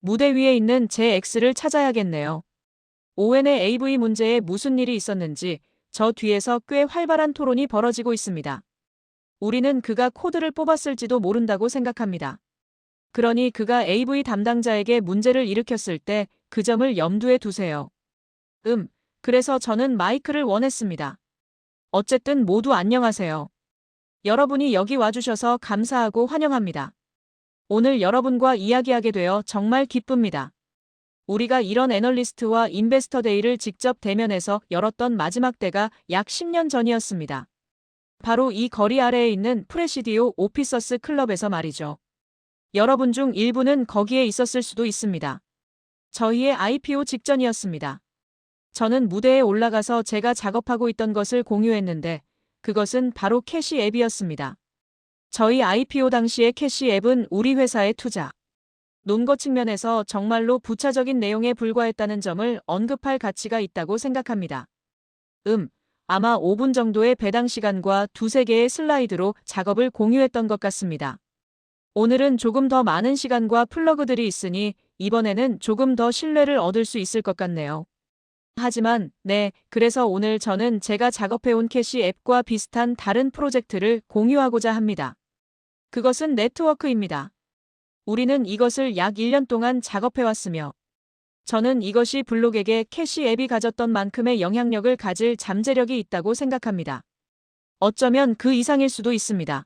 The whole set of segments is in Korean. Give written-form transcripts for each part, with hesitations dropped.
무대 위에 있는 제 X를 찾아야겠네요. 오웬의 AV 문제에 무슨 일이 있었는지 저 뒤에서 꽤 활발한 토론이 벌어지고 있습니다. 우리는 그가 코드를 뽑았을지도 모른다고 생각합니다. 그러니 그가 AV 담당자에게 문제를 일으켰을 때 그 점을 염두에 두세요. 그래서 저는 마이크를 원했습니다. 어쨌든 모두 안녕하세요. 여러분이 여기 와주셔서 감사하고 환영합니다. 오늘 여러분과 이야기하게 되어 정말 기쁩니다. 우리가 이런 애널리스트와 인베스터 데이를 직접 대면해서 열었던 마지막 때가 약 10년 전이었습니다. 바로 이 거리 아래에 있는 프레시디오 오피서스 클럽에서 말이죠. 여러분 중 일부는 거기에 있었을 수도 있습니다. 저희의 IPO 직전이었습니다. 저는 무대에 올라가서 제가 작업하고 있던 것을 공유했는데 그것은 바로 캐시 앱이었습니다. 저희 IPO 당시의 캐시 앱은 우리 회사의 투자, 논거 측면에서 정말로 부차적인 내용에 불과했다는 점을 언급할 가치가 있다고 생각합니다. 아마 5분 정도의 배당 시간과 두세 개의 슬라이드로 작업을 공유했던 것 같습니다. 오늘은 조금 더 많은 시간과 플러그들이 있으니 이번에는 조금 더 신뢰를 얻을 수 있을 것 같네요. 하지만, 그래서 오늘 저는 제가 작업해온 캐시 앱과 비슷한 다른 프로젝트를 공유하고자 합니다. 그것은 네트워크입니다. 우리는 이것을 약 1년 동안 작업해왔으며, 저는 이것이 블록에게 캐시 앱이 가졌던 만큼의 영향력을 가질 잠재력이 있다고 생각합니다. 어쩌면 그 이상일 수도 있습니다.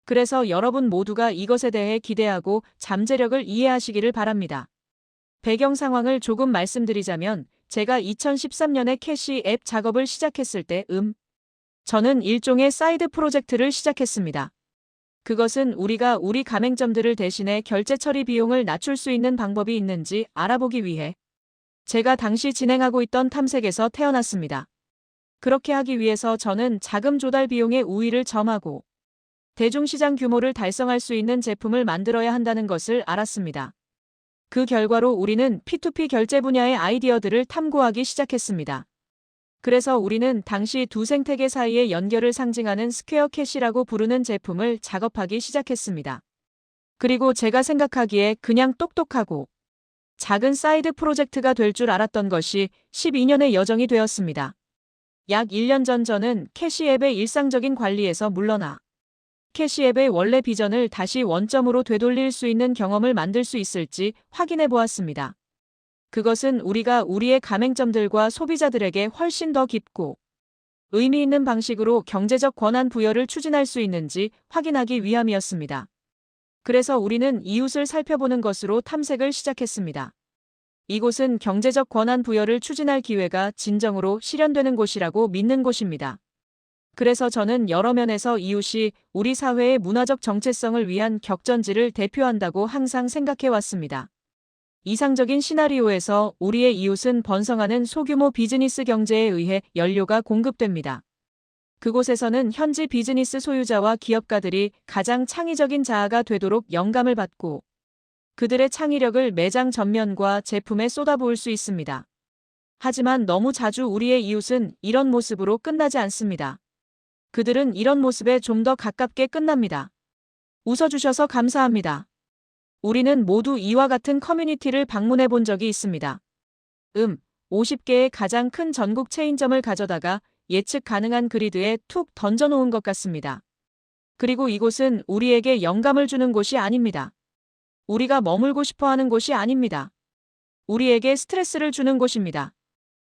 그래서 여러분 모두가 이것에 대해 기대하고 잠재력을 이해하시기를 바랍니다. 배경 상황을 조금 말씀드리자면, 제가 2013년에 캐시 앱 작업을 시작했을 때 저는 일종의 사이드 프로젝트를 시작했습니다. 그것은 우리가 우리 가맹점들을 대신해 결제 처리 비용을 낮출 수 있는 방법이 있는지 알아보기 위해 제가 당시 진행하고 있던 탐색에서 태어났습니다. 그렇게 하기 위해서 저는 자금 조달 비용의 우위를 점하고 대중시장 규모를 달성할 수 있는 제품을 만들어야 한다는 것을 알았습니다. 그 결과로 우리는 P2P 결제 분야의 아이디어들을 탐구하기 시작했습니다. 그래서 우리는 당시 두 생태계 사이의 연결을 상징하는 스퀘어 캐시라고 부르는 제품을 작업하기 시작했습니다. 그리고 제가 생각하기에 그냥 똑똑하고 작은 사이드 프로젝트가 될 줄 알았던 것이 12년의 여정이 되었습니다. 약 1년 전 저는 캐시 앱의 일상적인 관리에서 물러나 캐시 앱의 원래 비전을 다시 원점으로 되돌릴 수 있는 경험을 만들 수 있을지 확인해 보았습니다. 그것은 우리가 우리의 가맹점들과 소비자들에게 훨씬 더 깊고 의미 있는 방식으로 경제적 권한 부여를 추진할 수 있는지 확인하기 위함이었습니다. 그래서 우리는 이웃을 살펴보는 것으로 탐색을 시작했습니다. 이곳은 경제적 권한 부여를 추진할 기회가 진정으로 실현되는 곳이라고 믿는 곳입니다. 그래서 저는 여러 면에서 이웃이 우리 사회의 문화적 정체성을 위한 격전지를 대표한다고 항상 생각해 왔습니다. 이상적인 시나리오에서 우리의 이웃은 번성하는 소규모 비즈니스 경제에 의해 연료가 공급됩니다. 그곳에서는 현지 비즈니스 소유자와 기업가들이 가장 창의적인 자아가 되도록 영감을 받고 그들의 창의력을 매장 전면과 제품에 쏟아부을 수 있습니다. 하지만 너무 자주 우리의 이웃은 이런 모습으로 끝나지 않습니다. 그들은 이런 모습에 좀 더 가깝게 끝납니다. 웃어주셔서 감사합니다. 우리는 모두 이와 같은 커뮤니티를 방문해 본 적이 있습니다. 50개의 가장 큰 전국 체인점을 가져다가 예측 가능한 그리드에 툭 던져놓은 것 같습니다. 그리고 이곳은 우리에게 영감을 주는 곳이 아닙니다. 우리가 머물고 싶어하는 곳이 아닙니다. 우리에게 스트레스를 주는 곳입니다.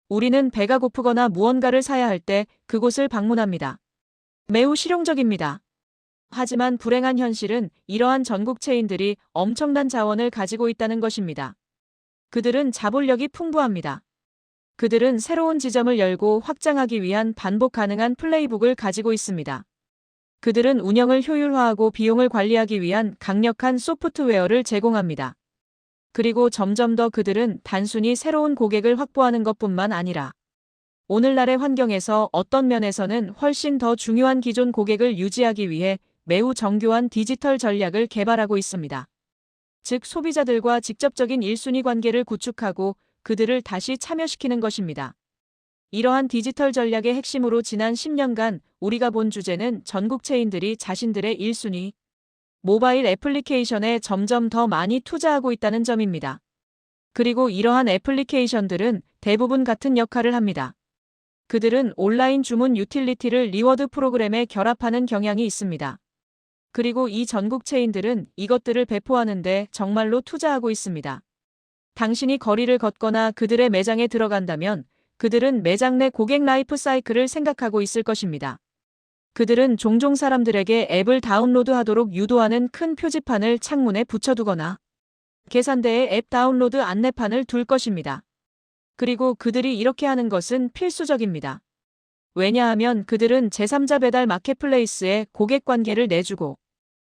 우리는 배가 고프거나 무언가를 사야 할 때 그곳을 방문합니다. 매우 실용적입니다. 하지만 불행한 현실은 이러한 전국 체인들이 엄청난 자원을 가지고 있다는 것입니다. 그들은 자본력이 풍부합니다. 그들은 새로운 지점을 열고 확장하기 위한 반복 가능한 플레이북을 가지고 있습니다. 그들은 운영을 효율화하고 비용을 관리하기 위한 강력한 소프트웨어를 제공합니다. 그리고 점점 더 그들은 단순히 새로운 고객을 확보하는 것뿐만 아니라 오늘날의 환경에서 어떤 면에서는 훨씬 더 중요한 기존 고객을 유지하기 위해 매우 정교한 디지털 전략을 개발하고 있습니다. 즉 소비자들과 직접적인 1순위 관계를 구축하고 그들을 다시 참여시키는 것입니다. 이러한 디지털 전략의 핵심으로 지난 10년간 우리가 본 주제는 전국 체인들이 자신들의 1순위 모바일 애플리케이션에 점점 더 많이 투자하고 있다는 점입니다. 그리고 이러한 애플리케이션들은 대부분 같은 역할을 합니다. 그들은 온라인 주문 유틸리티를 리워드 프로그램에 결합하는 경향이 있습니다. 그리고 이 전국 체인들은 이것들을 배포하는데 정말로 투자하고 있습니다. 당신이 거리를 걷거나 그들의 매장에 들어간다면 그들은 매장 내 고객 라이프 사이클을 생각하고 있을 것입니다. 그들은 종종 사람들에게 앱을 다운로드하도록 유도하는 큰 표지판을 창문에 붙여두거나 계산대에 앱 다운로드 안내판을 둘 것입니다. 그리고 그들이 이렇게 하는 것은 필수적입니다. 왜냐하면 그들은 제3자 배달 마켓플레이스에 고객 관계를 내주고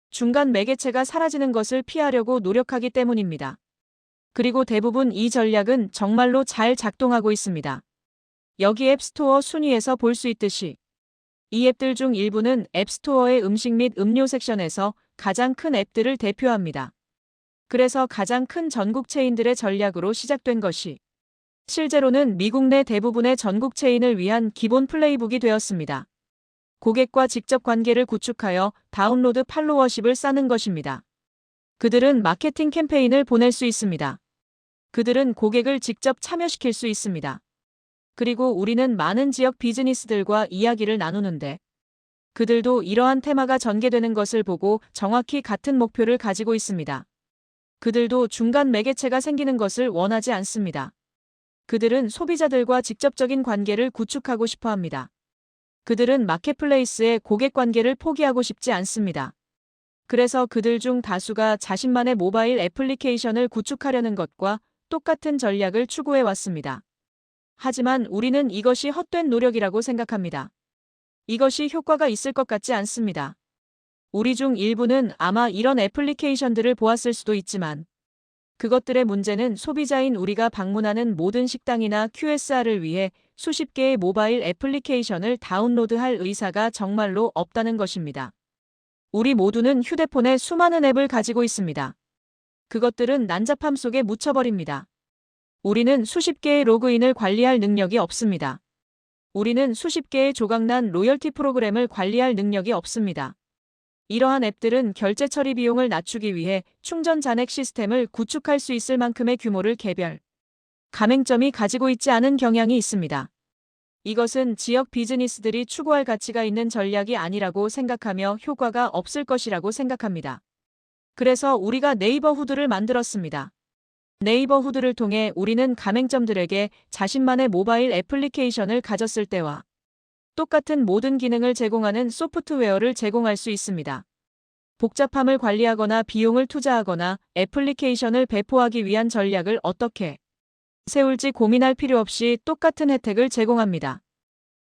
중간 매개체가 사라지는 것을 피하려고 노력하기 때문입니다. 그리고 대부분 이 전략은 정말로 잘 작동하고 있습니다. 여기 앱스토어 순위에서 볼 수 있듯이 이 앱들 중 일부는 앱스토어의 음식 및 음료 섹션에서 가장 큰 앱들을 대표합니다. 그래서 가장 큰 전국 체인들의 전략으로 시작된 것이 실제로는 미국 내 대부분의 전국 체인을 위한 기본 플레이북이 되었습니다. 고객과 직접 관계를 구축하여 다운로드 팔로워십을 쌓는 것입니다. 그들은 마케팅 캠페인을 보낼 수 있습니다. 그들은 고객을 직접 참여시킬 수 있습니다. 그리고 우리는 많은 지역 비즈니스들과 이야기를 나누는데 그들도 이러한 테마가 전개되는 것을 보고 정확히 같은 목표를 가지고 있습니다. 그들도 중간 매개체가 생기는 것을 원하지 않습니다. 그들은 소비자들과 직접적인 관계를 구축하고 싶어 합니다. 그들은 마켓플레이스의 고객 관계를 포기하고 싶지 않습니다. 그래서 그들 중 다수가 자신만의 모바일 애플리케이션을 구축하려는 것과 똑같은 전략을 추구해 왔습니다. 하지만 우리는 이것이 헛된 노력이라고 생각합니다. 이것이 효과가 있을 것 같지 않습니다. 우리 중 일부는 아마 이런 애플리케이션들을 보았을 수도 있지만 그것들의 문제는 소비자인 우리가 방문하는 모든 식당이나 QSR을 위해 수십 개의 모바일 애플리케이션을 다운로드할 의사가 정말로 없다는 것입니다. 우리 모두는 휴대폰에 수많은 앱을 가지고 있습니다. 그것들은 난잡함 속에 묻혀버립니다. 우리는 수십 개의 로그인을 관리할 능력이 없습니다. 우리는 수십 개의 조각난 로열티 프로그램을 관리할 능력이 없습니다. 이러한 앱들은 결제 처리 비용을 낮추기 위해 충전 잔액 시스템을 구축할 수 있을 만큼의 규모를 개별 가맹점이 가지고 있지 않은 경향이 있습니다. 이것은 지역 비즈니스들이 추구할 가치가 있는 전략이 아니라고 생각하며 효과가 없을 것이라고 생각합니다. 그래서 우리가 네이버후드를 만들었습니다. 네이버후드를 통해 우리는 가맹점들에게 자신만의 모바일 애플리케이션을 가졌을 때와 똑같은 모든 기능을 제공하는 소프트웨어를 제공할 수 있습니다. 복잡함을 관리하거나 비용을 투자하거나 애플리케이션을 배포하기 위한 전략을 어떻게 세울지 고민할 필요 없이 똑같은 혜택을 제공합니다.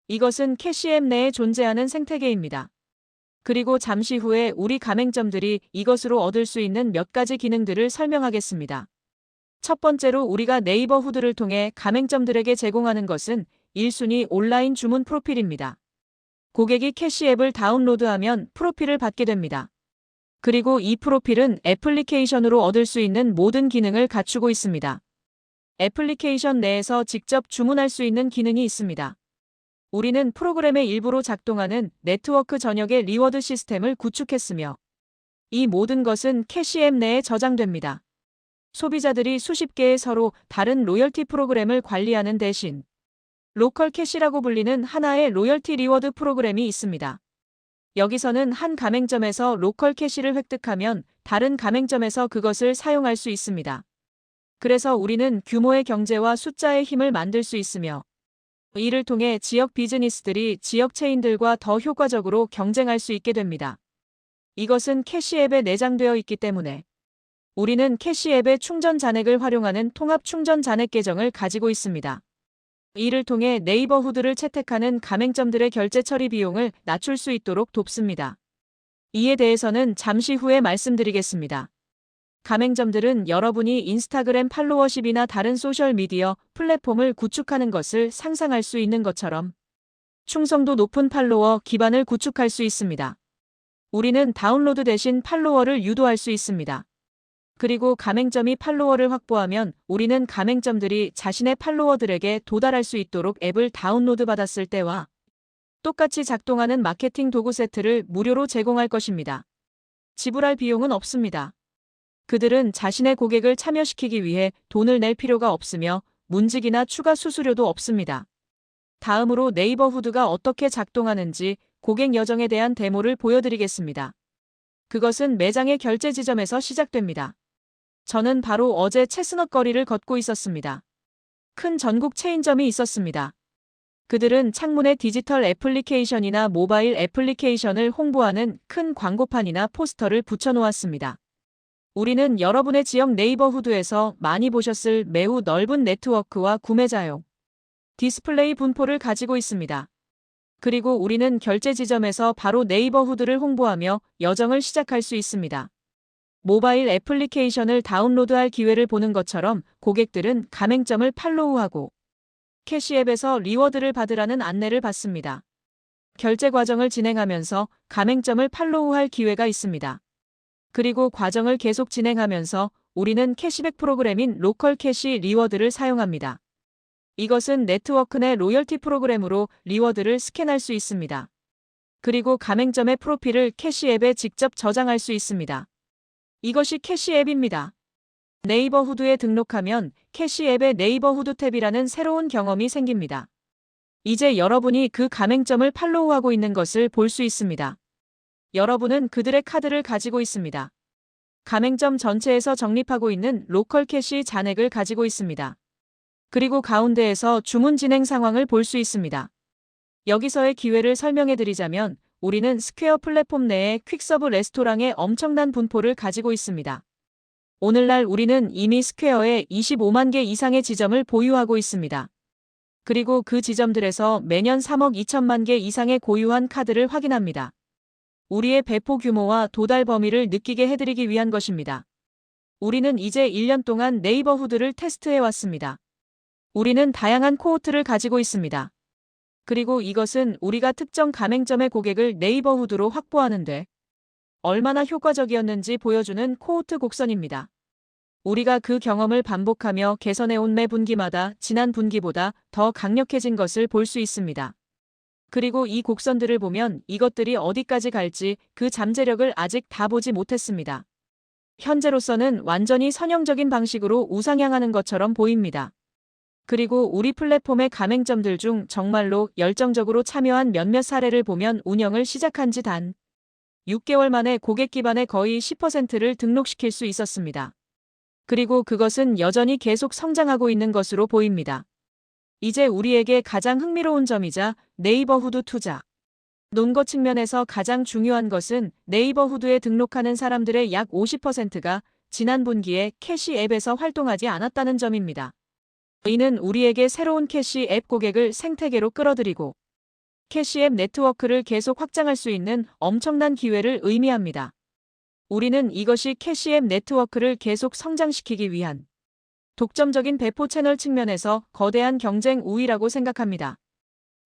이것은 캐시앱 내에 존재하는 생태계입니다. 그리고 잠시 후에 우리 가맹점들이 이것으로 얻을 수 있는 몇 가지 기능들을 설명하겠습니다. 첫 번째로 우리가 네이버후드를 통해 가맹점들에게 제공하는 것은 1순위 온라인 주문 프로필입니다. 고객이 캐시앱을 다운로드하면 프로필을 받게 됩니다. 그리고 이 프로필은 애플리케이션으로 얻을 수 있는 모든 기능을 갖추고 있습니다. 애플리케이션 내에서 직접 주문할 수 있는 기능이 있습니다. 우리는 프로그램의 일부로 작동하는 네트워크 전역의 리워드 시스템을 구축했으며 이 모든 것은 캐시앱 내에 저장됩니다. 소비자들이 수십 개의 서로 다른 로열티 프로그램을 관리하는 대신 로컬 캐시라고 불리는 하나의 로열티 리워드 프로그램이 있습니다. 여기서는 한 가맹점에서 로컬 캐시를 획득하면 다른 가맹점에서 그것을 사용할 수 있습니다. 그래서 우리는 규모의 경제와 숫자의 힘을 만들 수 있으며 이를 통해 지역 비즈니스들이 지역 체인들과 더 효과적으로 경쟁할 수 있게 됩니다. 이것은 캐시앱에 내장되어 있기 때문에 우리는 캐시앱의 충전 잔액을 활용하는 통합 충전 잔액 계정을 가지고 있습니다. 이를 통해 네이버후드를 채택하는 가맹점들의 결제 처리 비용을 낮출 수 있도록 돕습니다. 이에 대해서는 잠시 후에 말씀드리겠습니다. 가맹점들은 여러분이 인스타그램 팔로워십이나 다른 소셜미디어 플랫폼을 구축하는 것을 상상할 수 있는 것처럼 충성도 높은 팔로워 기반을 구축할 수 있습니다. 우리는 다운로드 대신 팔로워를 유도할 수 있습니다. 그리고 가맹점이 팔로워를 확보하면 우리는 가맹점들이 자신의 팔로워들에게 도달할 수 있도록 앱을 다운로드 받았을 때와 똑같이 작동하는 마케팅 도구 세트를 무료로 제공할 것입니다. 지불할 비용은 없습니다. 그들은 자신의 고객을 참여시키기 위해 돈을 낼 필요가 없으며 문직이나 추가 수수료도 없습니다. 다음으로 네이버후드가 어떻게 작동하는지 고객 여정에 대한 데모를 보여드리겠습니다. 그것은 매장의 결제 지점에서 시작됩니다. 저는 바로 어제 체스넛 거리를 걷고 있었습니다. 큰 전국 체인점이 있었습니다. 그들은 창문에 디지털 애플리케이션이나 모바일 애플리케이션을 홍보하는 큰 광고판이나 포스터를 붙여놓았습니다. 우리는 여러분의 지역 네이버후드에서 많이 보셨을 매우 넓은 네트워크와 구매자용 디스플레이 분포를 가지고 있습니다. 그리고 우리는 결제 지점에서 바로 네이버후드를 홍보하며 여정을 시작할 수 있습니다. 모바일 애플리케이션을 다운로드할 기회를 보는 것처럼 고객들은 가맹점을 팔로우하고 캐시앱에서 리워드를 받으라는 안내를 받습니다. 결제 과정을 진행하면서 가맹점을 팔로우할 기회가 있습니다. 그리고 과정을 계속 진행하면서 우리는 캐시백 프로그램인 로컬 캐시 리워드를 사용합니다. 이것은 네트워크 내 로열티 프로그램으로 리워드를 스캔할 수 있습니다. 그리고 가맹점의 프로필을 캐시앱에 직접 저장할 수 있습니다. 이것이 캐시앱입니다. 네이버후드에 등록하면 캐시앱의 네이버후드 탭이라는 새로운 경험이 생깁니다. 이제 여러분이 그 가맹점을 팔로우하고 있는 것을 볼 수 있습니다. 여러분은 그들의 카드를 가지고 있습니다. 가맹점 전체에서 적립하고 있는 로컬 캐시 잔액을 가지고 있습니다. 그리고 가운데에서 주문 진행 상황을 볼 수 있습니다. 여기서의 기회를 설명해 드리자면 우리는 스퀘어 플랫폼 내에 퀵서브 레스토랑의 엄청난 분포를 가지고 있습니다. 오늘날 우리는 이미 스퀘어에 25만 개 이상의 지점을 보유하고 있습니다. 그리고 그 지점들에서 매년 3억 2천만 개 이상의 고유한 카드를 확인합니다. 우리의 배포 규모와 도달 범위를 느끼게 해드리기 위한 것입니다. 우리는 이제 1년 동안 네이버후드를 테스트해 왔습니다. 우리는 다양한 코호트를 가지고 있습니다. 그리고 이것은 우리가 특정 가맹점의 고객을 네이버후드로 확보하는데 얼마나 효과적이었는지 보여주는 코호트 곡선입니다. 우리가 그 경험을 반복하며 개선해온 매 분기마다 지난 분기보다 더 강력해진 것을 볼 수 있습니다. 그리고 이 곡선들을 보면 이것들이 어디까지 갈지 그 잠재력을 아직 다 보지 못했습니다. 현재로서는 완전히 선형적인 방식으로 우상향하는 것처럼 보입니다. 그리고 우리 플랫폼의 가맹점들 중 정말로 열정적으로 참여한 몇몇 사례를 보면 운영을 시작한 지 단 6개월 만에 고객 기반의 거의 10%를 등록시킬 수 있었습니다. 그리고 그것은 여전히 계속 성장하고 있는 것으로 보입니다. 이제 우리에게 가장 흥미로운 점이자 네이버후드 투자. 논거 측면에서 가장 중요한 것은 네이버후드에 등록하는 사람들의 약 50%가 지난 분기에 캐시 앱에서 활동하지 않았다는 점입니다. 이는 우리에게 새로운 캐시 앱 고객을 생태계로 끌어들이고 캐시 앱 네트워크를 계속 확장할 수 있는 엄청난 기회를 의미합니다. 우리는 이것이 캐시 앱 네트워크를 계속 성장시키기 위한 독점적인 배포 채널 측면에서 거대한 경쟁 우위라고 생각합니다.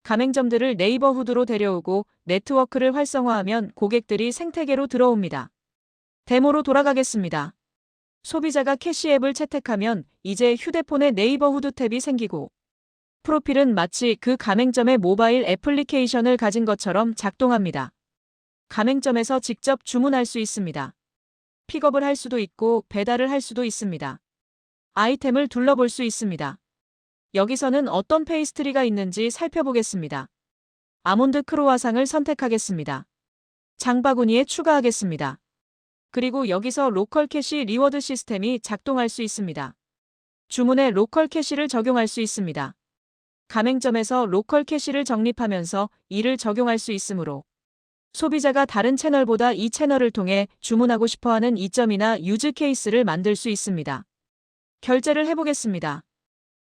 가맹점들을 네이버후드로 데려오고 네트워크를 활성화하면 고객들이 생태계로 들어옵니다. 데모로 돌아가겠습니다. 소비자가 캐시앱을 채택하면 이제 휴대폰에 네이버후드 탭이 생기고 프로필은 마치 그 가맹점의 모바일 애플리케이션을 가진 것처럼 작동합니다. 가맹점에서 직접 주문할 수 있습니다. 픽업을 할 수도 있고 배달을 할 수도 있습니다. 아이템을 둘러볼 수 있습니다. 여기서는 어떤 페이스트리가 있는지 살펴보겠습니다. 아몬드 크로와상을 선택하겠습니다. 장바구니에 추가하겠습니다. 그리고 여기서 로컬 캐시 리워드 시스템이 작동할 수 있습니다. 주문에 로컬 캐시를 적용할 수 있습니다. 가맹점에서 로컬 캐시를 적립하면서 이를 적용할 수 있으므로 소비자가 다른 채널보다 이 채널을 통해 주문하고 싶어하는 이점이나 유즈 케이스를 만들 수 있습니다. 결제를 해보겠습니다.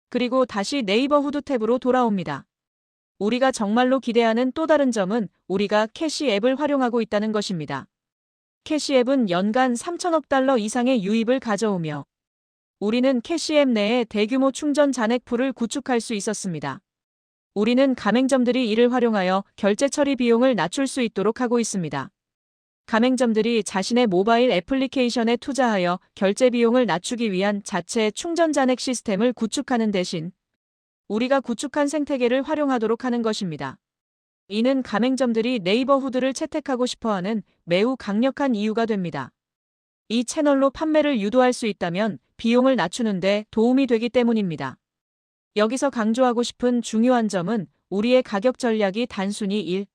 그리고 다시 네이버후드 탭으로 돌아옵니다. 우리가 정말로 기대하는 또 다른 점은 우리가 캐시 앱을 활용하고 있다는 것입니다. 캐시 앱은 연간 3천억 달러 이상의 유입을 가져오며 우리는 캐시 앱 내에 대규모 충전 잔액 풀을 구축할 수 있었습니다. 우리는 가맹점들이 이를 활용하여 결제 처리 비용을 낮출 수 있도록 하고 있습니다. 가맹점들이 자신의 모바일 애플리케이션에 투자하여 결제 비용을 낮추기 위한 자체 충전 잔액 시스템을 구축하는 대신 우리가 구축한 생태계를 활용하도록 하는 것입니다. 이는 가맹점들이 네이버후드를 채택하고 싶어하는 매우 강력한 이유가 됩니다. 이 채널로 판매를 유도할 수 있다면 비용을 낮추는 데 도움이 되기 때문입니다. 여기서 강조하고 싶은 중요한 점은 우리의 가격 전략이 단순히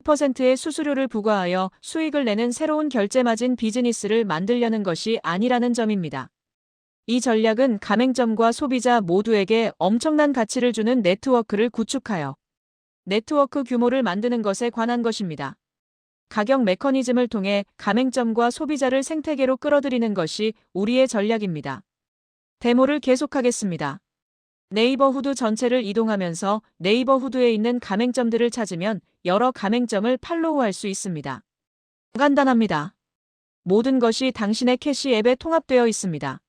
1%의 수수료를 부과하여 수익을 내는 새로운 결제마진 비즈니스를 만들려는 것이 아니라는 점입니다. 이 전략은 가맹점과 소비자 모두에게 엄청난 가치를 주는 네트워크를 구축하여 네트워크 규모를 만드는 것에 관한 것입니다. 가격 메커니즘을 통해 가맹점과 소비자를 생태계로 끌어들이는 것이 우리의 전략입니다. 데모를 계속하겠습니다. 네이버후드 전체를 이동하면서 네이버후드에 있는 가맹점들을 찾으면 여러 가맹점을 팔로우할 수 있습니다. 간단합니다. 모든 것이 당신의 캐시 앱에 통합되어 있습니다.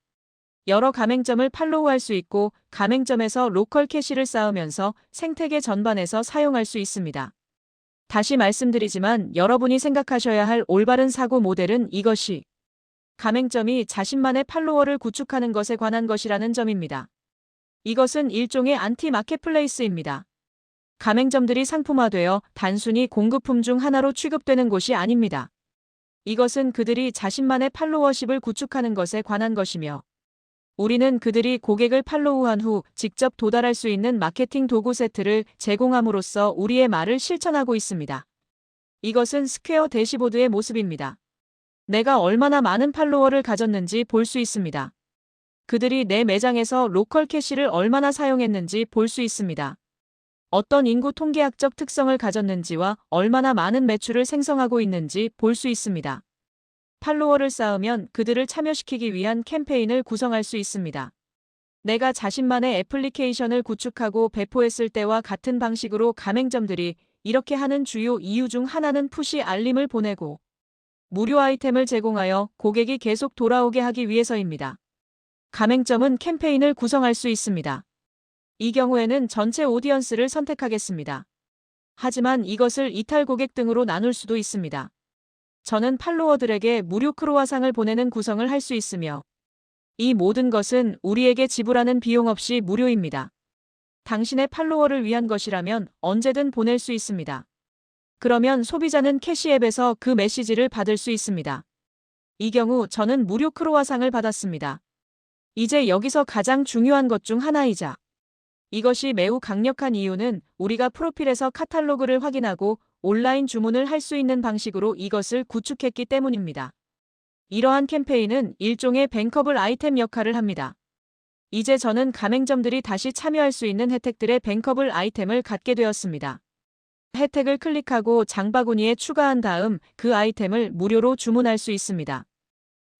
여러 가맹점을 팔로우할 수 있고 가맹점에서 로컬 캐시를 쌓으면서 생태계 전반에서 사용할 수 있습니다. 다시 말씀드리지만 여러분이 생각하셔야 할 올바른 사고 모델은 이것이 가맹점이 자신만의 팔로워를 구축하는 것에 관한 것이라는 점입니다. 이것은 일종의 안티 마켓플레이스입니다. 가맹점들이 상품화되어 단순히 공급품 중 하나로 취급되는 곳이 아닙니다. 이것은 그들이 자신만의 팔로워십을 구축하는 것에 관한 것이며 우리는 그들이 고객을 팔로우한 후 직접 도달할 수 있는 마케팅 도구 세트를 제공함으로써 우리의 말을 실천하고 있습니다. 이것은 스퀘어 대시보드의 모습입니다. 내가 얼마나 많은 팔로워를 가졌는지 볼 수 있습니다. 그들이 내 매장에서 로컬 캐시를 얼마나 사용했는지 볼 수 있습니다. 어떤 인구 통계학적 특성을 가졌는지와 얼마나 많은 매출을 생성하고 있는지 볼 수 있습니다. 팔로워를 쌓으면 그들을 참여시키기 위한 캠페인을 구성할 수 있습니다. 내가 자신만의 애플리케이션을 구축하고 배포했을 때와 같은 방식으로 가맹점들이 이렇게 하는 주요 이유 중 하나는 푸시 알림을 보내고 무료 아이템을 제공하여 고객이 계속 돌아오게 하기 위해서입니다. 가맹점은 캠페인을 구성할 수 있습니다. 이 경우에는 전체 오디언스를 선택하겠습니다. 하지만 이것을 이탈 고객 등으로 나눌 수도 있습니다. 저는 팔로워들에게 무료 크로와상을 보내는 구성을 할 수 있으며 이 모든 것은 우리에게 지불하는 비용 없이 무료입니다. 당신의 팔로워를 위한 것이라면 언제든 보낼 수 있습니다. 그러면 소비자는 캐시앱에서 그 메시지를 받을 수 있습니다. 이 경우 저는 무료 크로와상을 받았습니다. 이제 여기서 가장 중요한 것 중 하나이자 이것이 매우 강력한 이유는 우리가 프로필에서 카탈로그를 확인하고 온라인 주문을 할 수 있는 방식으로 이것을 구축했기 때문입니다. 이러한 캠페인은 일종의 뱅커블 아이템 역할을 합니다. 이제 저는 가맹점들이 다시 참여할 수 있는 혜택들의 뱅커블 아이템을 갖게 되었습니다. 혜택을 클릭하고 장바구니에 추가한 다음 그 아이템을 무료로 주문할 수 있습니다.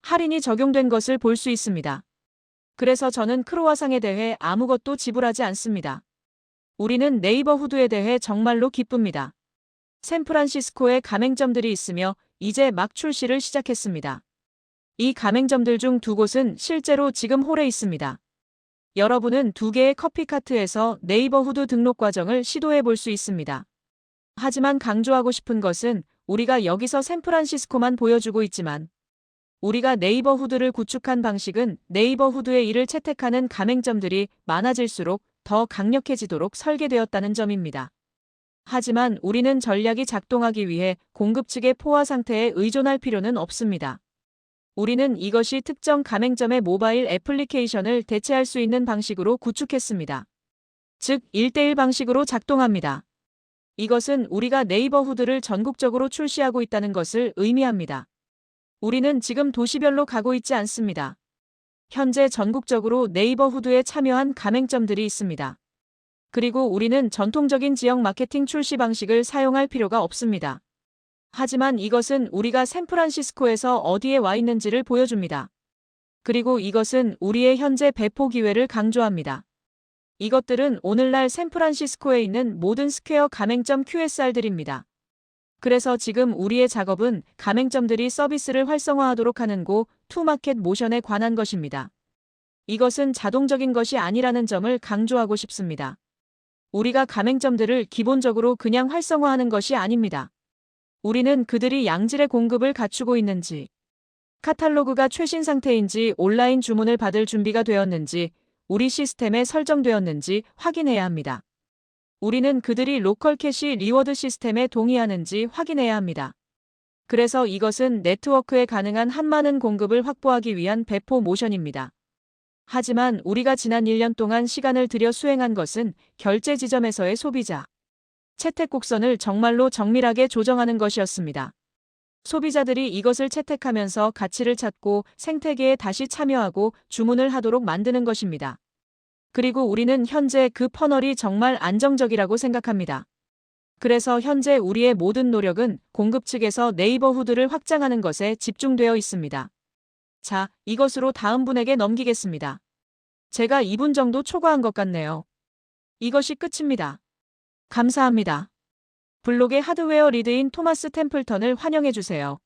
할인이 적용된 것을 볼 수 있습니다. 그래서 저는 크로와상에 대해 아무것도 지불하지 않습니다. 우리는 네이버후드에 대해 정말로 기쁩니다. 샌프란시스코에 가맹점들이 있으며 이제 막 출시를 시작했습니다. 이 가맹점들 중 두 곳은 실제로 지금 홀에 있습니다. 여러분은 두 개의 커피 카트에서 네이버후드 등록 과정을 시도해 볼 수 있습니다. 하지만 강조하고 싶은 것은 우리가 여기서 샌프란시스코만 보여주고 있지만 우리가 네이버후드를 구축한 방식은 네이버후드의 이를 채택하는 가맹점들이 많아질수록 더 강력해지도록 설계되었다는 점입니다. 하지만 우리는 전략이 작동하기 위해 공급 측의 포화 상태에 의존할 필요는 없습니다. 우리는 이것이 특정 가맹점의 모바일 애플리케이션을 대체할 수 있는 방식으로 구축했습니다. 즉 1:1 방식으로 작동합니다. 이것은 우리가 네이버후드를 전국적으로 출시하고 있다는 것을 의미합니다. 우리는 지금 도시별로 가고 있지 않습니다. 현재 전국적으로 네이버후드에 참여한 가맹점들이 있습니다. 그리고 우리는 전통적인 지역 마케팅 출시 방식을 사용할 필요가 없습니다. 하지만 이것은 우리가 샌프란시스코에서 어디에 와 있는지를 보여줍니다. 그리고 이것은 우리의 현재 배포 기회를 강조합니다. 이것들은 오늘날 샌프란시스코에 있는 모든 스퀘어 가맹점 QSR들입니다. 그래서 지금 우리의 작업은 가맹점들이 서비스를 활성화하도록 하는 고-투마켓 모션에 관한 것입니다. 이것은 자동적인 것이 아니라는 점을 강조하고 싶습니다. 우리가 가맹점들을 기본적으로 그냥 활성화하는 것이 아닙니다. 우리는 그들이 양질의 공급을 갖추고 있는지, 카탈로그가 최신 상태인지 온라인 주문을 받을 준비가 되었는지, 우리 시스템에 설정되었는지 확인해야 합니다. 우리는 그들이 로컬 캐시 리워드 시스템에 동의하는지 확인해야 합니다. 그래서 이것은 네트워크에 가능한 한 많은 공급을 확보하기 위한 배포 모션입니다. 하지만 우리가 지난 1년 동안 시간을 들여 수행한 것은 결제 지점에서의 소비자 채택 곡선을 정말로 정밀하게 조정하는 것이었습니다. 소비자들이 이것을 채택하면서 가치를 찾고 생태계에 다시 참여하고 주문을 하도록 만드는 것입니다. 그리고 우리는 현재 그 퍼널이 정말 안정적이라고 생각합니다. 그래서 현재 우리의 모든 노력은 공급 측에서 네이버후드를 확장하는 것에 집중되어 있습니다. 자, 이것으로 다음 분에게 넘기겠습니다. 제가 2분 정도 초과한 것 같네요. 이것이 끝입니다. 감사합니다. 블록의 하드웨어 리드인 토마스 템플턴을 환영해주세요.